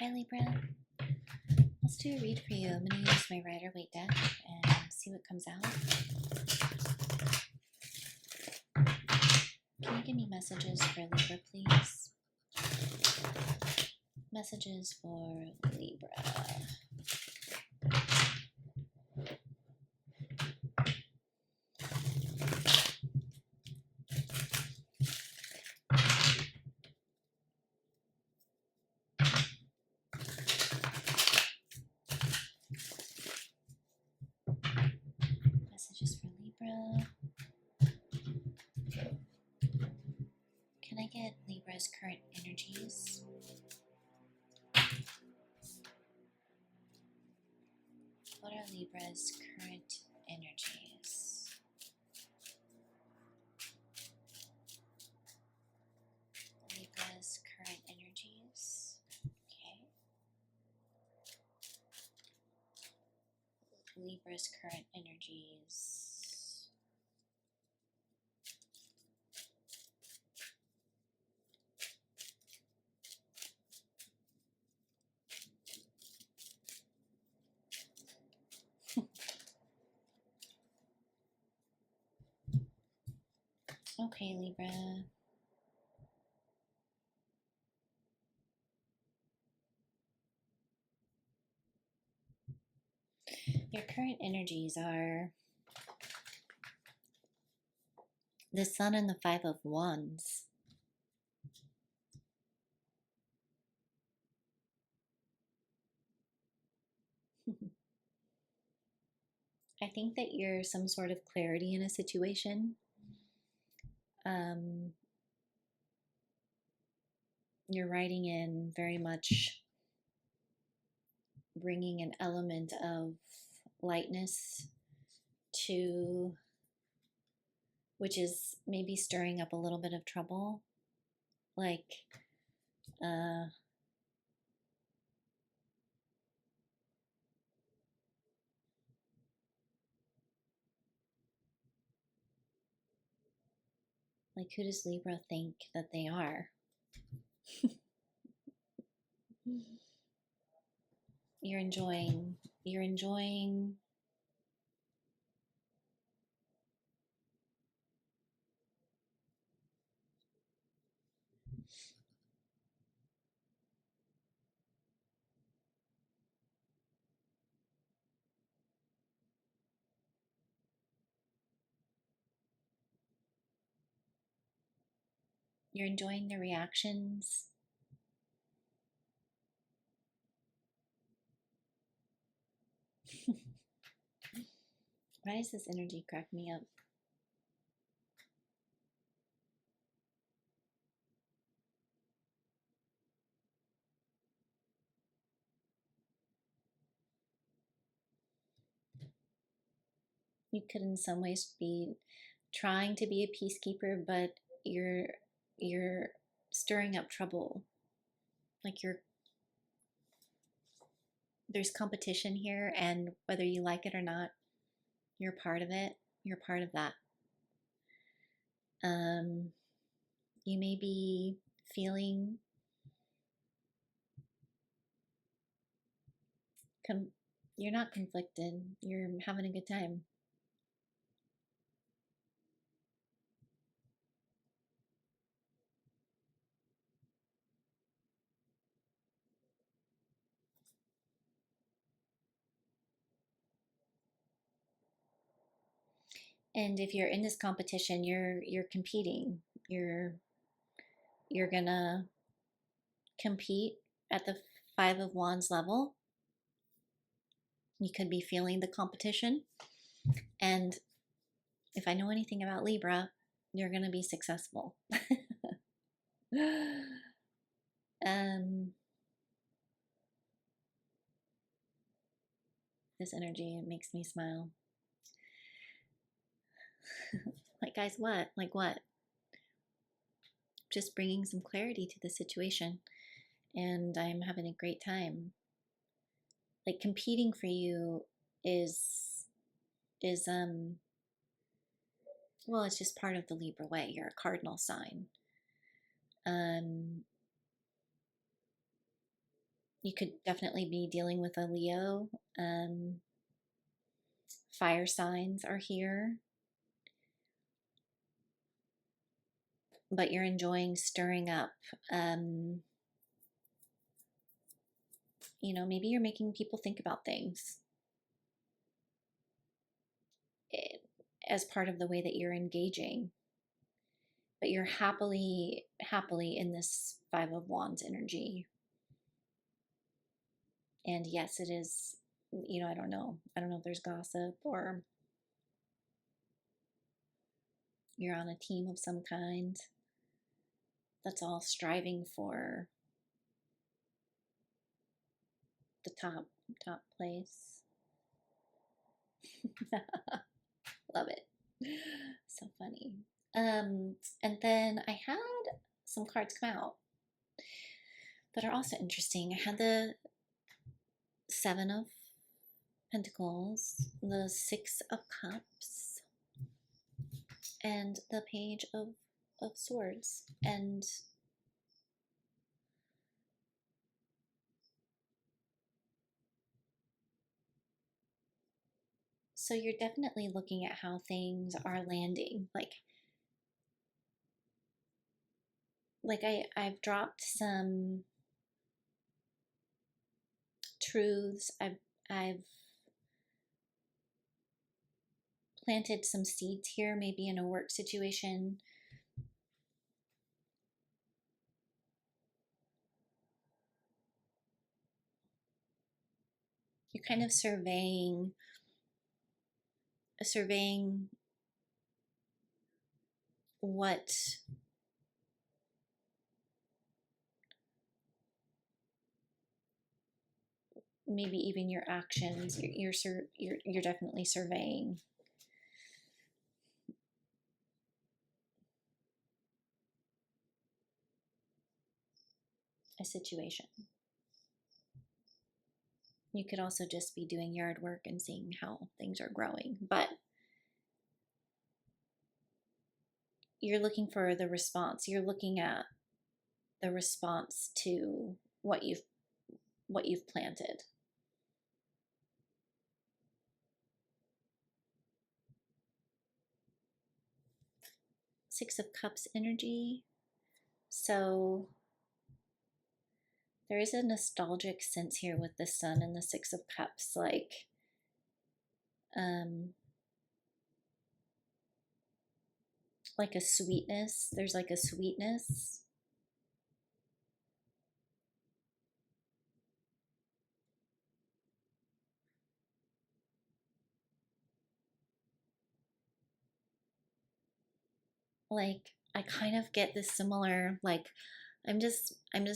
Hi Libra, let's do a read for you. I'm going to use my Rider-Waite deck and see what comes out. Can you give me messages for Libra, please? Messages for Libra. Messages for Libra. Can I get Libra's current energies? What are Libra's current energies? Libra's current energies. Okay. Libra's current energies. Okay, Libra. Your current energies are the Sun and the Five of Wands. I think that you're some sort of clarity in a situation. You're writing in very much bringing an element of lightness to, which is maybe stirring up a little bit of trouble. Like, who does Libra think that they are? You're enjoying You're enjoying the reactions. Why does this energy crack me up? You could in some ways be trying to be a peacekeeper, but you're stirring up trouble. Like there's competition here, and whether you like it or not, you're part of it. You're part of that. You may be feeling you're not conflicted. You're having a good time. And if you're in this competition, you're competing. You're gonna compete at the Five of Wands level. You could be feeling the competition. And if I know anything about Libra, you're gonna be successful. This energy, it makes me smile. Like, guys, what? Like, what? Just bringing some clarity to the situation, and I'm having a great time. Like, competing for you is well, it's just part of the Libra way. You're a cardinal sign. You could definitely be dealing with a Leo. Fire signs are here, but you're enjoying stirring up. Maybe you're making people think about things eh, as part of the way that you're engaging, but you're happily in this Five of Wands energy. And yes, it is, I don't know if there's gossip, or you're on a team of some kind that's all striving for the top place. Love it. So funny. And then I had some cards come out that are also interesting. I had the Seven of Pentacles, the Six of Cups, and the Page of Swords. And so you're definitely looking at how things are landing. I've dropped some truths. I've planted some seeds here, maybe in a work situation. You're kind of surveying what maybe even your actions. You're definitely surveying a situation. You could also just be doing yard work and seeing how things are growing, but you're looking for the response. You're looking at the response to what you've planted. Six of Cups energy. So there is a nostalgic sense here with the Sun and the Six of Cups, like a sweetness. There's like a sweetness. Like I kind of get this similar, like I'm just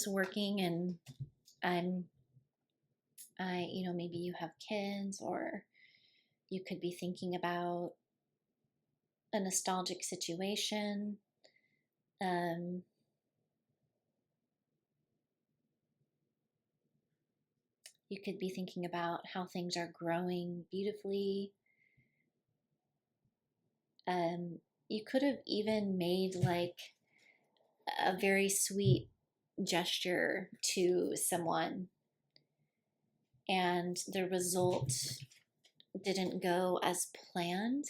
working, and maybe you have kids, or you could be thinking about a nostalgic situation. You could be thinking about how things are growing beautifully. You could have even made like a very sweet gesture to someone, and the result didn't go as planned.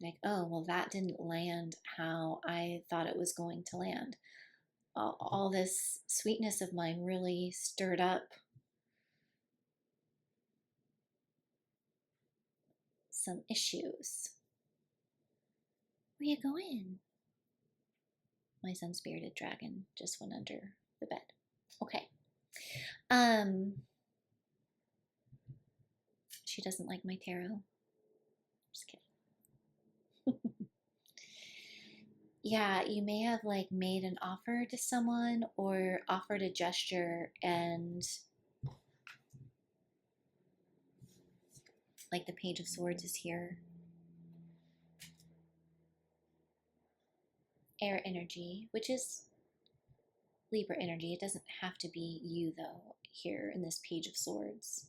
Like, oh, well, that didn't land how I thought it was going to land. All this sweetness of mine really stirred up some issues. Where you going? My sun-spirited dragon just went under the bed. Okay. She doesn't like my tarot. Just kidding. Yeah, you may have like made an offer to someone or offered a gesture, and like the Page of Swords is here. Air energy, which is Libra energy. It doesn't have to be you, though, here in this Page of Swords.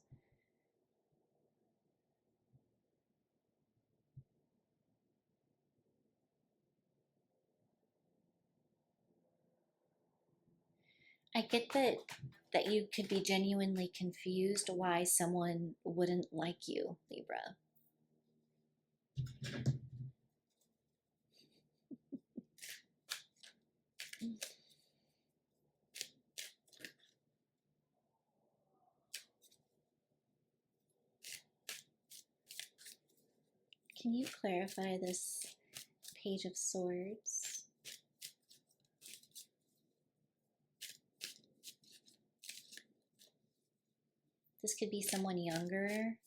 I get that you could be genuinely confused why someone wouldn't like you, Libra. Can you clarify this Page of Swords? This could be someone younger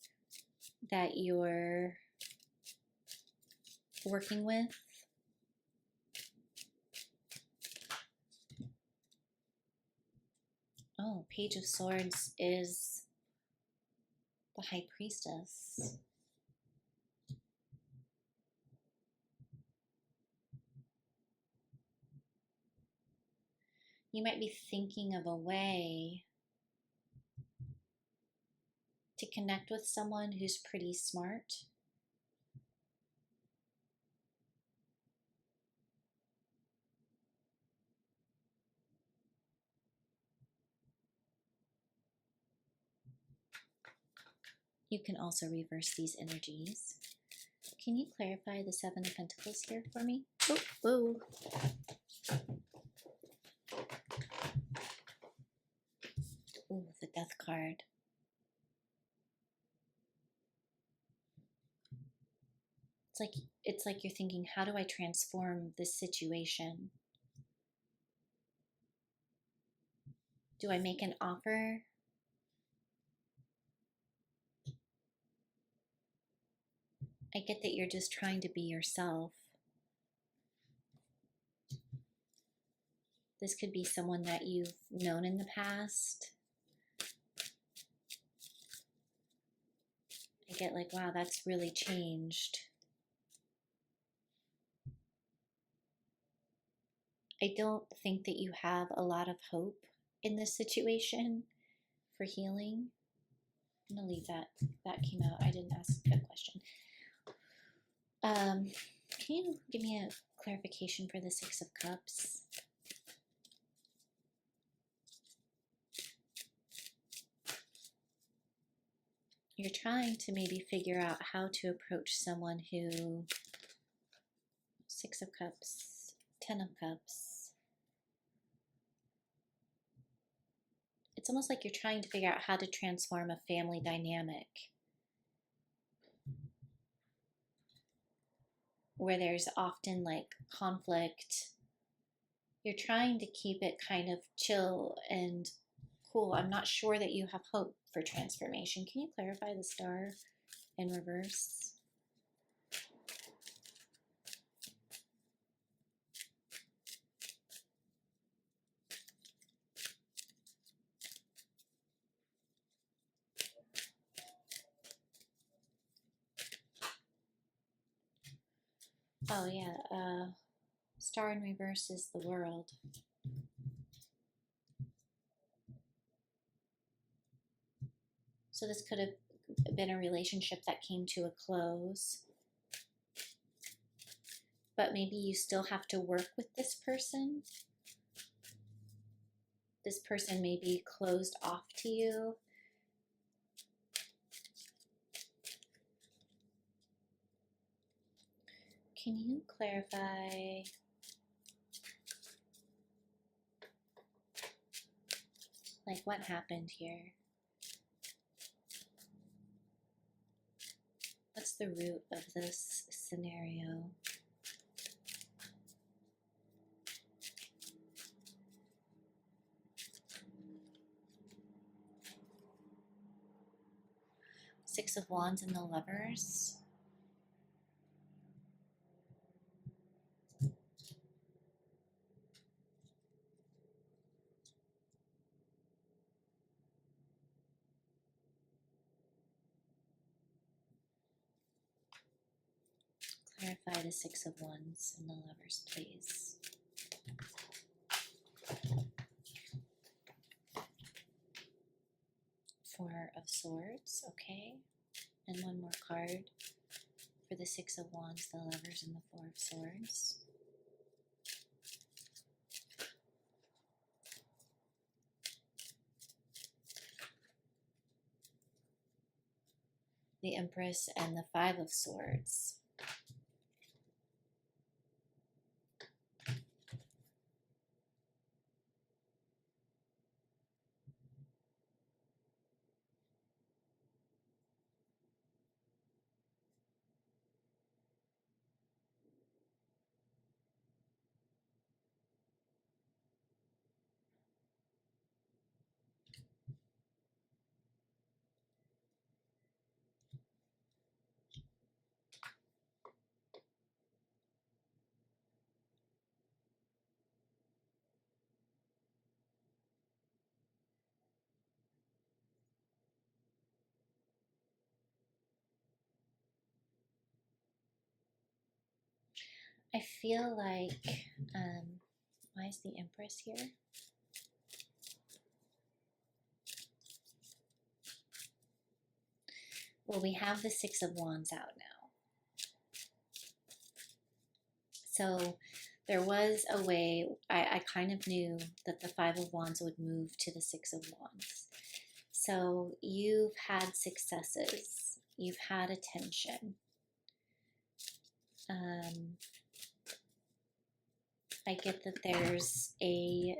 that you're working with. Oh, Page of Swords is the High Priestess. You might be thinking of a way to connect with someone who's pretty smart. You can also reverse these energies. Can you clarify the Seven of Pentacles here for me? Oh, whoa. Ooh, the Death card. It's like you're thinking, how do I transform this situation? Do I make an offer? I get that you're just trying to be yourself. This could be someone that you've known in the past. I get like, wow, that's really changed. I don't think that you have a lot of hope in this situation for healing. I'm gonna leave that. That came out. I didn't ask a question. Can you give me a clarification for the Six of Cups? You're trying to maybe figure out how to approach someone who, Six of Cups, Ten of Cups. It's almost like you're trying to figure out how to transform a family dynamic where there's often like conflict. You're trying to keep it kind of chill and cool. I'm not sure that you have hope for transformation. Can you clarify the Star in reverse? Oh yeah, Star in reverse is the World. So this could have been a relationship that came to a close, but maybe you still have to work with this person. This person may be closed off to you. Can you clarify like what happened here? What's the root of this scenario? Six of Wands and the Lovers. Clarify the Six of Wands and the Lovers, please. Four of Swords, okay. And one more card for the Six of Wands, the Lovers, and the Four of Swords. the Empress and the Five of Swords. I feel like, why is the Empress here? Well, we have the Six of Wands out now. So there was a way, I kind of knew that the Five of Wands would move to the Six of Wands. So you've had successes, you've had attention. I get that there's a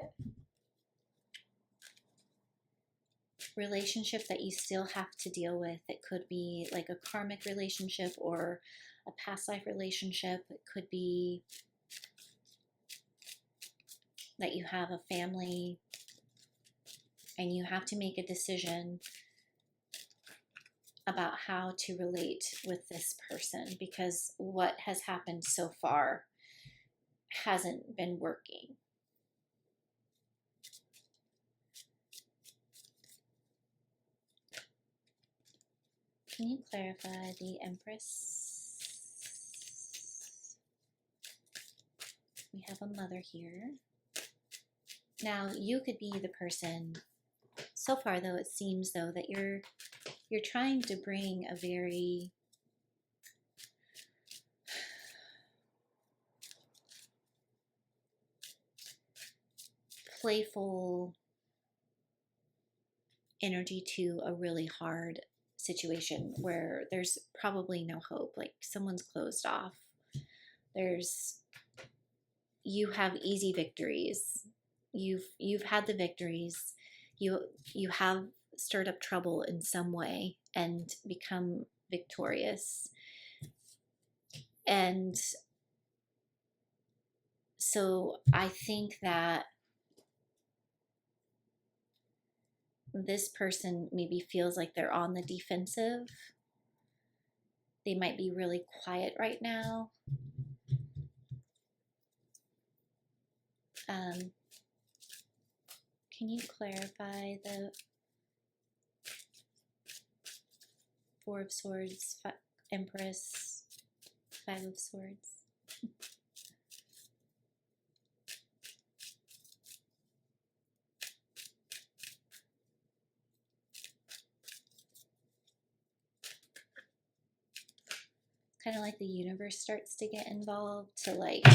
relationship that you still have to deal with. It could be like a karmic relationship or a past life relationship. It could be that you have a family and you have to make a decision about how to relate with this person, because what has happened so far hasn't been working. Can you clarify the Empress? We have a mother here. Now, you could be the person, so far though, it seems though that you're trying to bring a very playful energy to a really hard situation where there's probably no hope, like someone's closed off. You have easy victories. You've had the victories. You have stirred up trouble in some way and become victorious. And so I think that this person maybe feels like they're on the defensive. They might be really quiet right now. Can you clarify the Four of Swords, Empress, Five of Swords? Kind of like the universe starts to get involved to like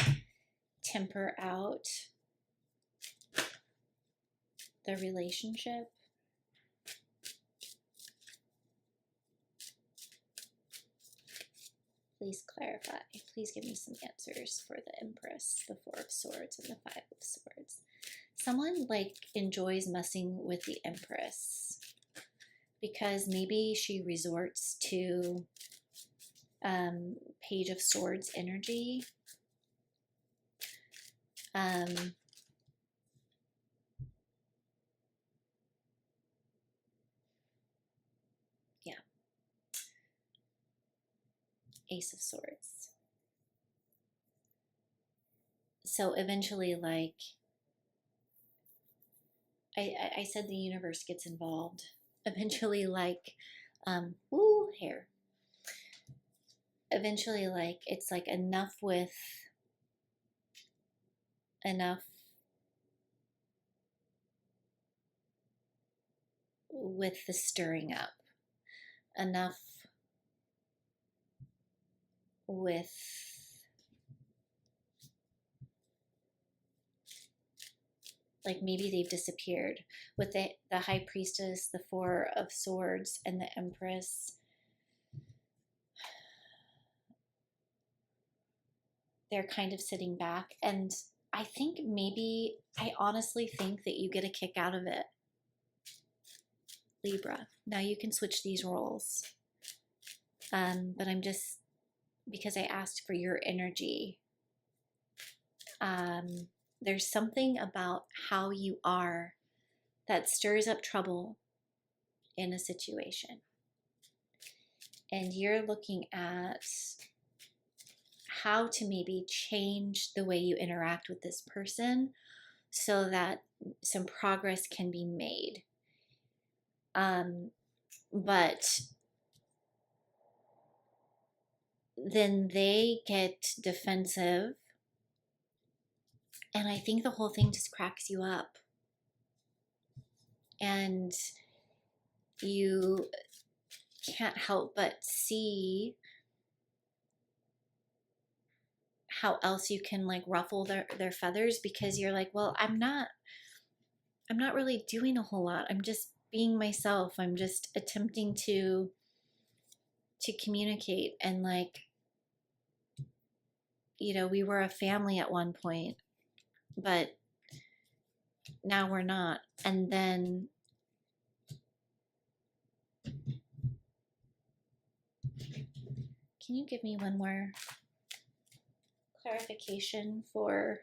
temper out the relationship. Please clarify. Please give me some answers for the Empress, the Four of Swords, and the Five of Swords. Someone like enjoys messing with the Empress because maybe she resorts to Page of Swords energy. Yeah. Ace of Swords. So eventually, like, I said the universe gets involved. Eventually, like, hair. Eventually, like, it's like enough with the stirring up, enough with like maybe they've disappeared with the High Priestess, the Four of Swords, and the Empress. they're kind of sitting back. And I think maybe, I honestly think that you get a kick out of it, Libra. Now you can switch these roles. But I'm just, because I asked for your energy, there's something about how you are that stirs up trouble in a situation. And you're looking at how to maybe change the way you interact with this person so that some progress can be made. But then they get defensive, and I think the whole thing just cracks you up. And you can't help but see how else you can like ruffle their feathers, because you're like, well, I'm not really doing a whole lot. I'm just being myself. I'm just attempting to communicate, and like, you know, we were a family at one point, but now we're not. And then can you give me one more clarification for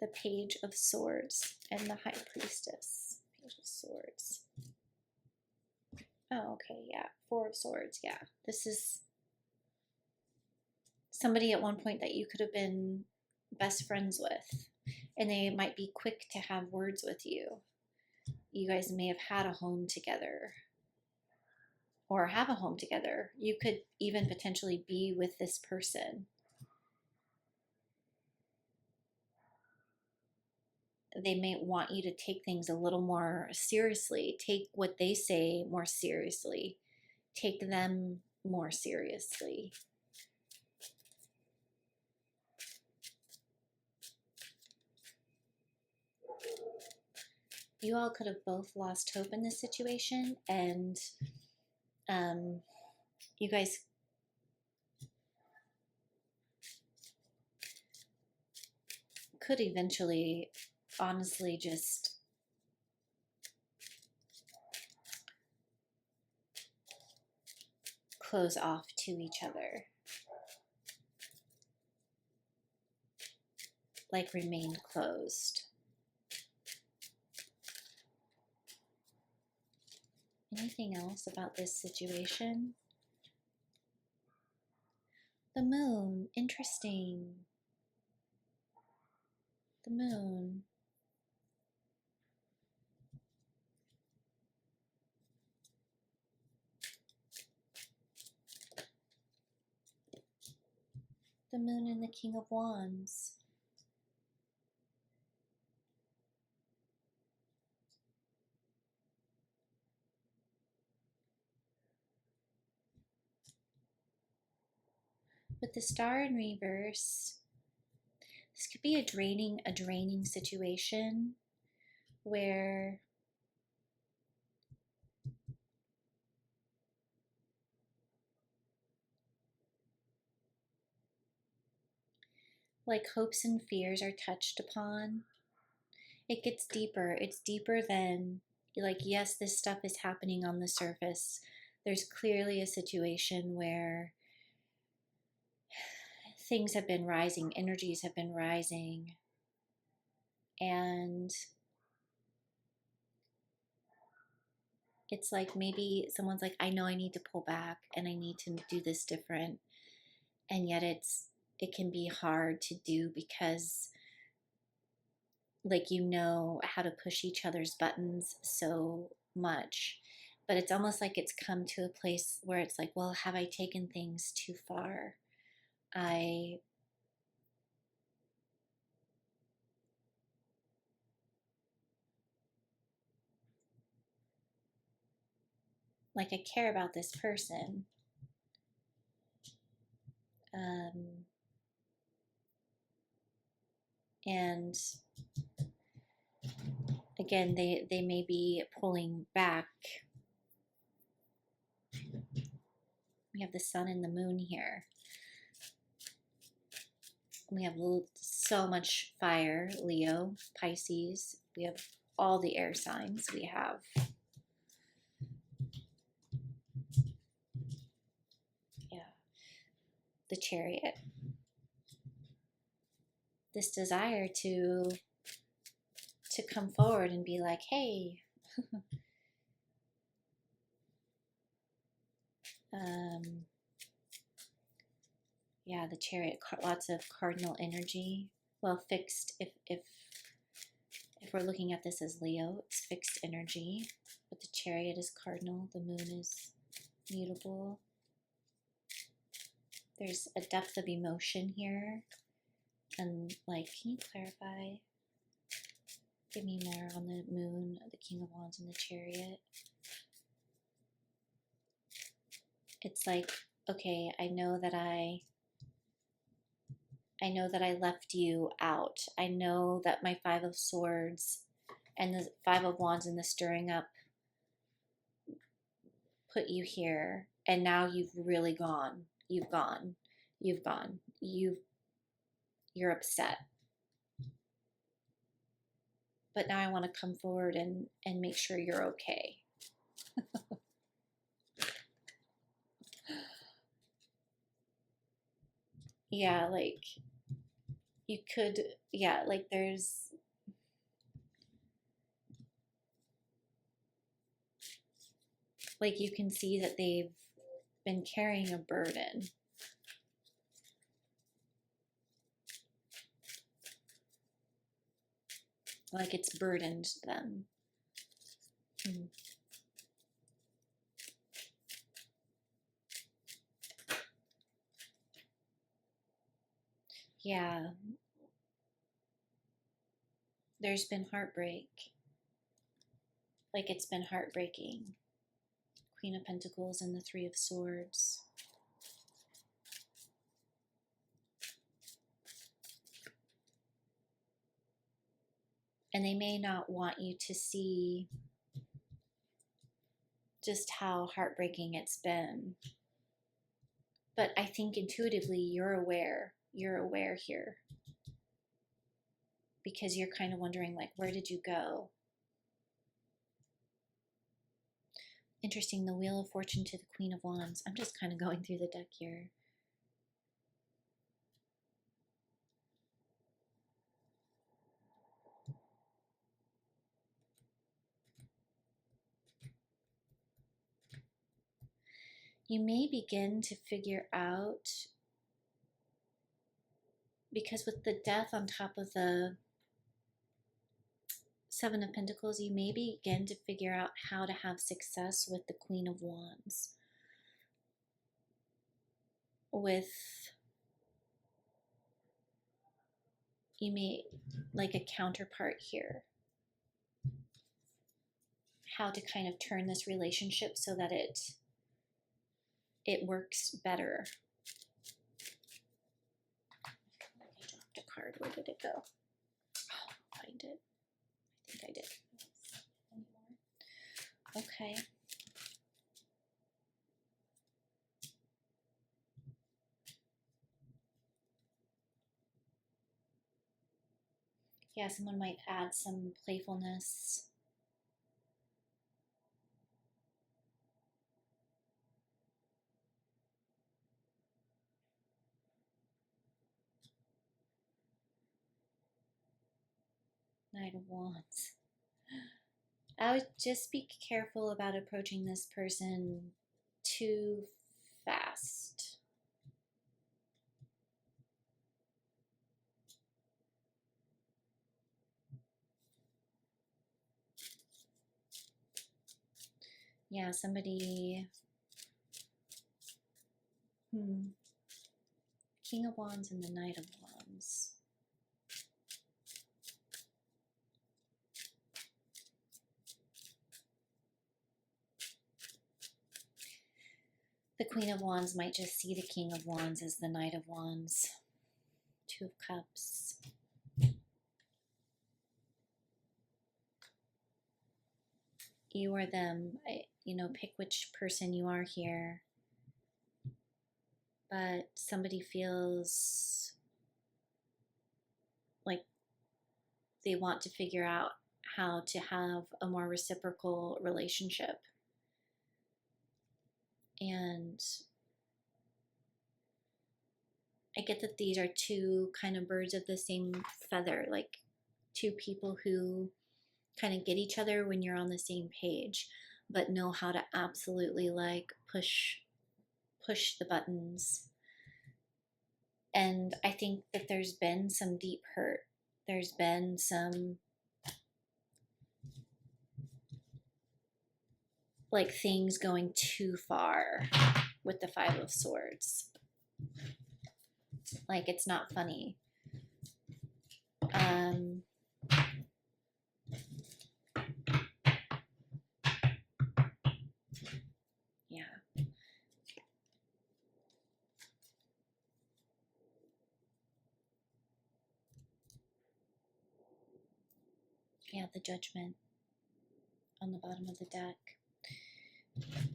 the Page of Swords and the High Priestess? Page of Swords. Oh, okay, yeah. Four of Swords, yeah. This is somebody at one point that you could have been best friends with, and they might be quick to have words with you. You guys may have had a home together, or have a home together. You could even potentially be with this person. They may want you to take things a little more seriously, take what they say more seriously, take them more seriously. You all could have both lost hope in this situation, and you guys could eventually honestly just close off to each other, like remain closed. Anything else about this situation? The moon, interesting. The moon. The moon and the King of Wands. With the Star in reverse, this could be a draining situation where like hopes and fears are touched upon. It gets deeper. It's deeper than like, yes, this stuff is happening on the surface. There's clearly a situation where things have been rising, energies have been rising, and it's like maybe someone's like, I know I need to pull back and I need to do this different, and yet it can be hard to do because like, you know how to push each other's buttons so much, but it's almost like it's come to a place where it's like, well, have I taken things too far? I care about this person. And again, they may be pulling back. We have the sun and the moon here. We have so much fire, Leo, Pisces. We have all the air signs. We have the Chariot. This desire to come forward and be like, hey, yeah, the Chariot, lots of cardinal energy. Well, fixed, if we're looking at this as Leo, it's fixed energy, but the Chariot is cardinal, the moon is mutable. There's a depth of emotion here. And like, can you clarify? Give me more on the moon, the King of Wands, and the Chariot. It's like, okay, I know that I left you out. I know that my Five of Swords and the Five of Wands and the stirring up put you here, and now you've really gone. You've gone. You're upset. But now I want to come forward and make sure you're okay. Yeah, like you could, yeah, like there's, like you can see that they've been carrying a burden. Like it's burdened them. Yeah. There's been heartbreak. Like it's been heartbreaking. Queen of Pentacles and the Three of Swords. And they may not want you to see just how heartbreaking it's been. But I think intuitively you're aware. You're aware here. Because you're kind of wondering, like, where did you go? Interesting, the Wheel of Fortune to the Queen of Wands. I'm just kind of going through the deck here. You may begin to figure out, because with the Death on top of the Seven of Pentacles, you may begin to figure out how to have success with the Queen of Wands. You may, like a counterpart here. How to kind of turn this relationship so that it works better. I dropped a card. Where did it go? Oh, I'll find it. I think I did. Okay. Yeah, someone might add some playfulness. Knight of Wands. I would just be careful about approaching this person too fast. Yeah, somebody... King of Wands and the Knight of Wands. The Queen of Wands might just see the King of Wands as the Knight of Wands. Two of Cups. You or them, pick which person you are here. But somebody feels they want to figure out how to have a more reciprocal relationship. And I get that these are two kind of birds of the same feather, like two people who kind of get each other when you're on the same page, but know how to absolutely like push the buttons. And I think that there's been some deep hurt. There's been some like things going too far with the Five of Swords. Like, it's not funny. Yeah. Yeah, the Judgment on the bottom of the deck.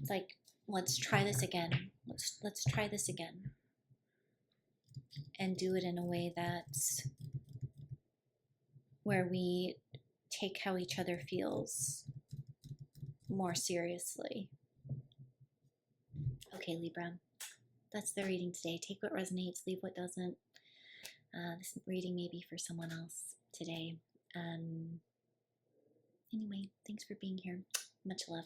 It's like, let's try this again. Let's try this again. And do it in a way that's where we take how each other feels more seriously. Okay, Libra. That's the reading today. Take what resonates, leave what doesn't. This reading may be for someone else today. Anyway, thanks for being here. Much love.